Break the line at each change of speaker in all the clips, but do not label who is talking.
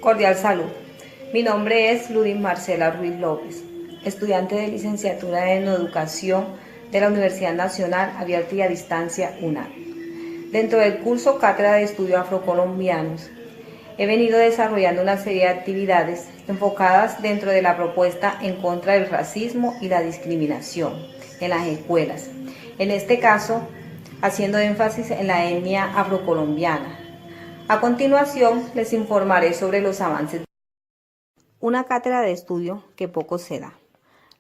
Cordial salud. Mi nombre es Ludis Marcela Ruiz López, estudiante de licenciatura en Educación de la Universidad Nacional Abierta y a Distancia UNAD. Dentro del curso Cátedra de Estudios Afrocolombianos, he venido desarrollando una serie de actividades enfocadas dentro de la propuesta en contra del racismo y la discriminación en las escuelas. En este caso, haciendo énfasis en la etnia afrocolombiana. A continuación, les informaré sobre los avances. Una cátedra de estudio que poco se da.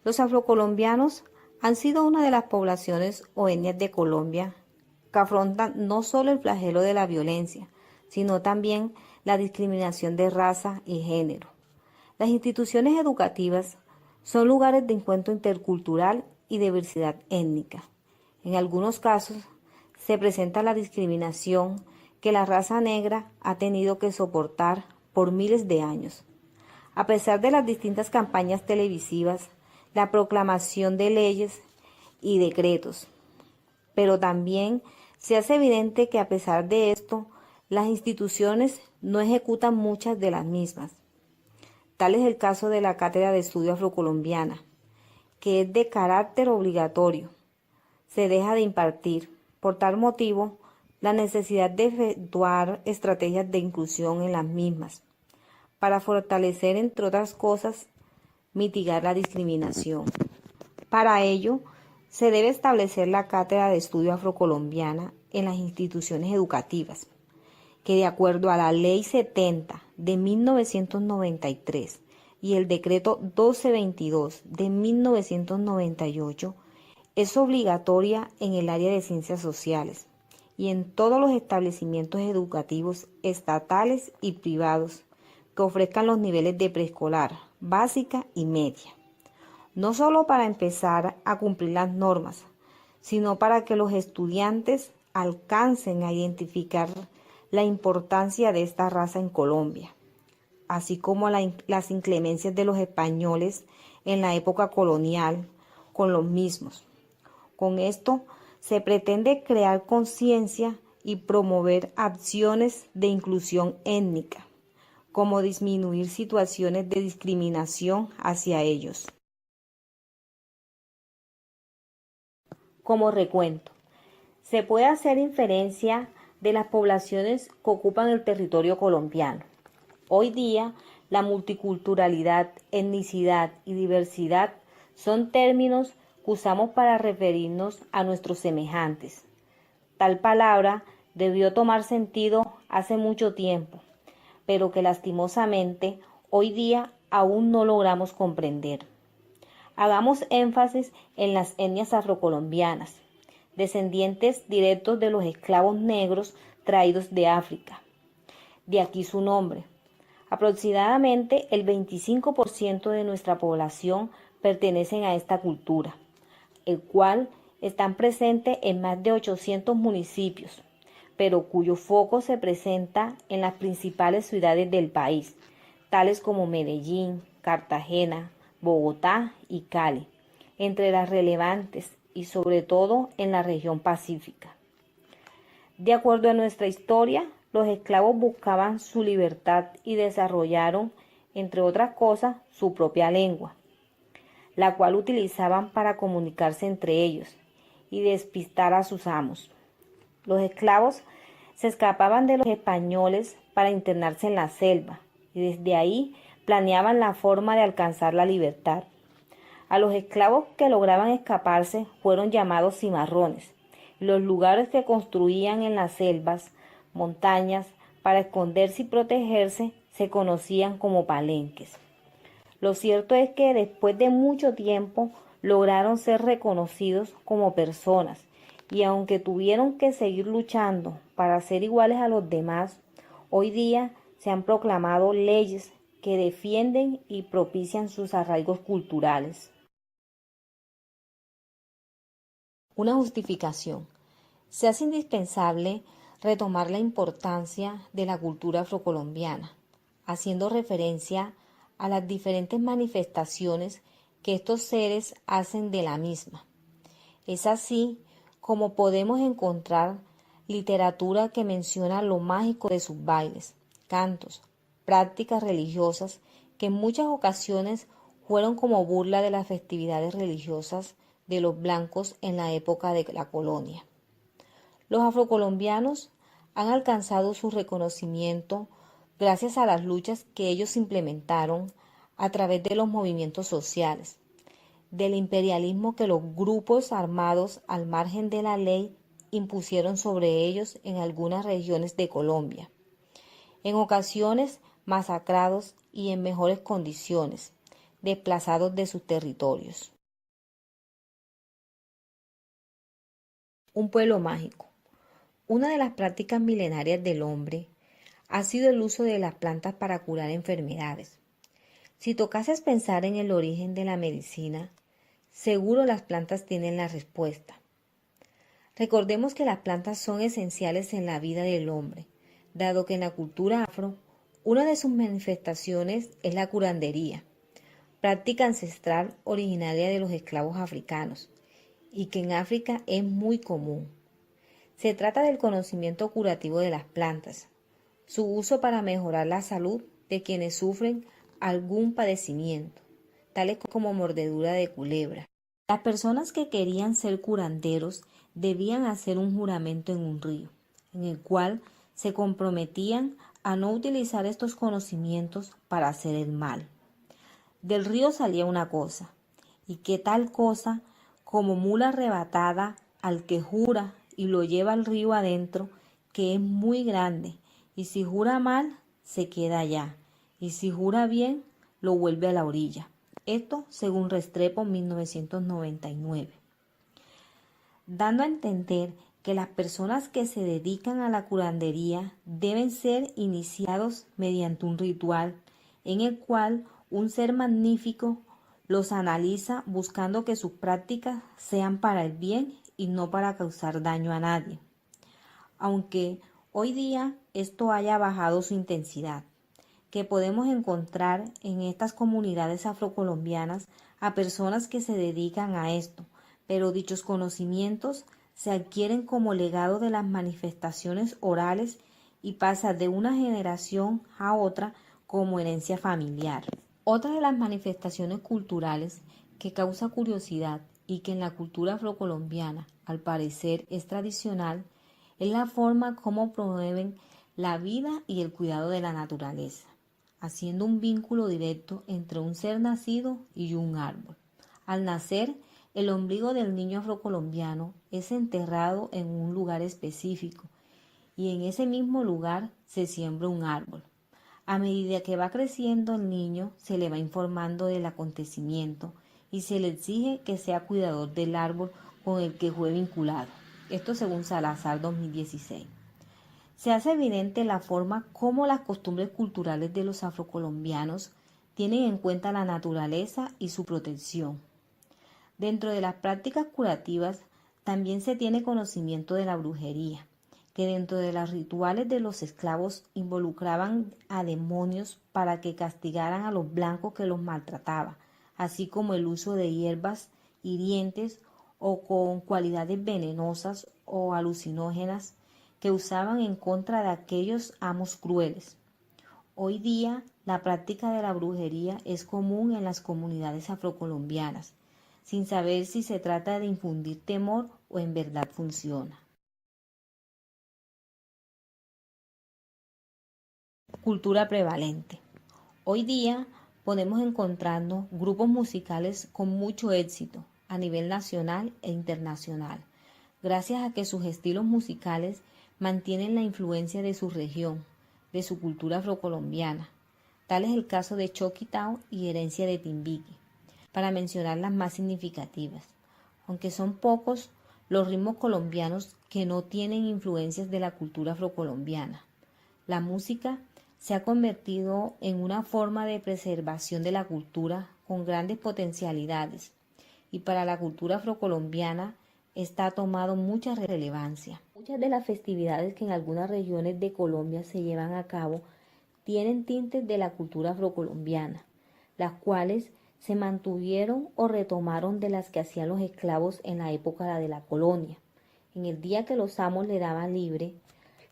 Los afrocolombianos han sido una de las poblaciones o etnias de Colombia que afrontan no solo el flagelo de la violencia, sino también la discriminación de raza y género. Las instituciones educativas son lugares de encuentro intercultural y diversidad étnica. En algunos casos se presenta la discriminación que la raza negra ha tenido que soportar por miles de años. A pesar de las distintas campañas televisivas, la proclamación de leyes y decretos, pero también se hace evidente que a pesar de esto, las instituciones no ejecutan muchas de las mismas. Tal es el caso de la Cátedra de Estudio Afrocolombiana, que es de carácter obligatorio. Se deja de impartir. Por tal motivo, la necesidad de efectuar estrategias de inclusión en las mismas, para fortalecer, entre otras cosas, mitigar la discriminación. Para ello, se debe establecer la Cátedra de Estudio Afrocolombiana en las instituciones educativas, que de acuerdo a la Ley 70 de 1993 y el Decreto 1222 de 1998, es obligatoria en el área de ciencias sociales y en todos los establecimientos educativos estatales y privados que ofrezcan los niveles de preescolar, básica y media. No solo para empezar a cumplir las normas, sino para que los estudiantes alcancen a identificar la importancia de esta raza en Colombia, así como las inclemencias de los españoles en la época colonial con los mismos. Con esto se pretende crear conciencia y promover acciones de inclusión étnica, como disminuir situaciones de discriminación hacia ellos. Como recuento, se puede hacer inferencia de las poblaciones que ocupan el territorio colombiano. Hoy día, la multiculturalidad, etnicidad y diversidad son términos que usamos para referirnos a nuestros semejantes. Tal palabra debió tomar sentido hace mucho tiempo, pero que lastimosamente hoy día aún no logramos comprender. Hagamos énfasis en las etnias afrocolombianas, descendientes directos de los esclavos negros traídos de África. De aquí su nombre. Aproximadamente el 25% de nuestra población pertenecen a esta cultura, el cual están presentes en más de 800 municipios, pero cuyo foco se presenta en las principales ciudades del país, tales como Medellín, Cartagena, Bogotá y Cali, entre las relevantes y sobre todo en la región pacífica. De acuerdo a nuestra historia, los esclavos buscaban su libertad y desarrollaron, entre otras cosas, su propia lengua, la cual utilizaban para comunicarse entre ellos y despistar a sus amos. Los esclavos se escapaban de los españoles para internarse en la selva y desde ahí planeaban la forma de alcanzar la libertad. A los esclavos que lograban escaparse fueron llamados cimarrones. Los lugares que construían en las selvas, montañas, para esconderse y protegerse, se conocían como palenques. Lo cierto es que después de mucho tiempo lograron ser reconocidos como personas y aunque tuvieron que seguir luchando para ser iguales a los demás, hoy día se han proclamado leyes que defienden y propician sus arraigos culturales. Una justificación. Se hace indispensable retomar la importancia de la cultura afrocolombiana, haciendo referencia a las diferentes manifestaciones que estos seres hacen de la misma. Es así como podemos encontrar literatura que menciona lo mágico de sus bailes, cantos, prácticas religiosas que en muchas ocasiones fueron como burla de las festividades religiosas de los blancos en la época de la colonia. Los afrocolombianos han alcanzado su reconocimiento gracias a las luchas que ellos implementaron a través de los movimientos sociales, del imperialismo que los grupos armados al margen de la ley impusieron sobre ellos en algunas regiones de Colombia, en ocasiones masacrados y en mejores condiciones, desplazados de sus territorios. Un pueblo mágico. Una de las prácticas milenarias del hombre ha sido el uso de las plantas para curar enfermedades. Si tocases pensar en el origen de la medicina, seguro las plantas tienen la respuesta. Recordemos que las plantas son esenciales en la vida del hombre, dado que en la cultura afro, una de sus manifestaciones es la curandería, práctica ancestral originaria de los esclavos africanos, y que en África es muy común. Se trata del conocimiento curativo de las plantas, su uso para mejorar la salud de quienes sufren algún padecimiento, tales como mordedura de culebra. Las personas que querían ser curanderos debían hacer un juramento en un río, en el cual se comprometían a no utilizar estos conocimientos para hacer el mal. Del río salía una cosa, y que tal cosa como mula arrebatada al que jura y lo lleva al río adentro, que es muy grande, y si jura mal, se queda allá, y si jura bien, lo vuelve a la orilla. Esto según Restrepo 1999. Dando a entender que las personas que se dedican a la curandería deben ser iniciados mediante un ritual en el cual un ser magnífico los analiza buscando que sus prácticas sean para el bien y no para causar daño a nadie. Aunque hoy día esto haya bajado su intensidad, que podemos encontrar en estas comunidades afrocolombianas a personas que se dedican a esto, pero dichos conocimientos se adquieren como legado de las manifestaciones orales y pasa de una generación a otra como herencia familiar. Otra de las manifestaciones culturales que causa curiosidad y que en la cultura afrocolombiana al parecer es tradicional es la forma como promueven la vida y el cuidado de la naturaleza, haciendo un vínculo directo entre un ser nacido y un árbol. Al nacer, el ombligo del niño afrocolombiano es enterrado en un lugar específico y en ese mismo lugar se siembra un árbol. A medida que va creciendo el niño, se le va informando del acontecimiento y se le exige que sea cuidador del árbol con el que fue vinculado. Esto según Salazar 2016. Se hace evidente la forma como las costumbres culturales de los afrocolombianos tienen en cuenta la naturaleza y su protección. Dentro de las prácticas curativas también se tiene conocimiento de la brujería, que dentro de los rituales de los esclavos involucraban a demonios para que castigaran a los blancos que los maltrataban, así como el uso de hierbas hirientes o con cualidades venenosas o alucinógenas que usaban en contra de aquellos amos crueles. Hoy día, la práctica de la brujería es común en las comunidades afrocolombianas, sin saber si se trata de infundir temor o en verdad funciona. Cultura prevalente. Hoy día podemos encontrarnos grupos musicales con mucho éxito a nivel nacional e internacional, gracias a que sus estilos musicales mantienen la influencia de su región, de su cultura afrocolombiana. Tal es el caso de Choquitao y Herencia de Timbiqui, para mencionar las más significativas. Aunque son pocos los ritmos colombianos que no tienen influencias de la cultura afrocolombiana. La música se ha convertido en una forma de preservación de la cultura con grandes potencialidades y para la cultura afrocolombiana esta ha tomado mucha relevancia. Muchas de las festividades que en algunas regiones de Colombia se llevan a cabo tienen tintes de la cultura afrocolombiana, las cuales se mantuvieron o retomaron de las que hacían los esclavos en la época de la colonia. En el día que los amos le daban libre,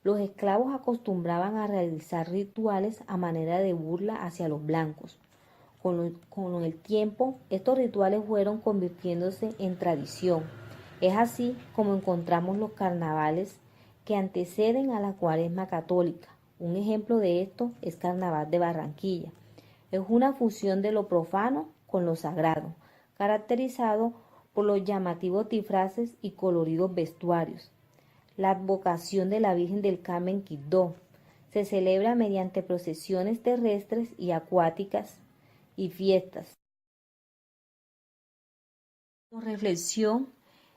Los esclavos acostumbraban a realizar rituales a manera de burla hacia los blancos. Con el tiempo, estos rituales fueron convirtiéndose en tradición. Es así como encontramos los carnavales que anteceden a la Cuaresma católica. Un ejemplo de esto es Carnaval de Barranquilla. Es una fusión de lo profano con lo sagrado, caracterizado por los llamativos disfraces y coloridos vestuarios. La advocación de la Virgen del Carmen Quibdó se celebra mediante procesiones terrestres y acuáticas y fiestas. Como reflexión,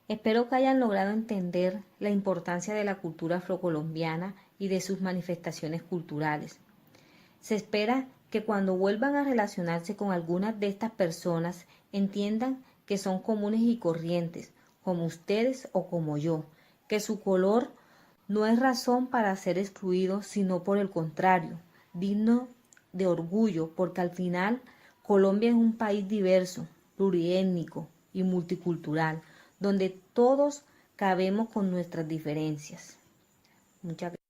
espero que hayan logrado entender la importancia de la cultura afrocolombiana y de sus manifestaciones culturales. Se espera que cuando vuelvan a relacionarse con algunas de estas personas entiendan que son comunes y corrientes, como ustedes o como yo, que su color no es razón para ser excluido, sino por el contrario, digno de orgullo, porque al final Colombia es un país diverso, pluriétnico y multicultural, donde todos cabemos con nuestras diferencias. Muchas gracias.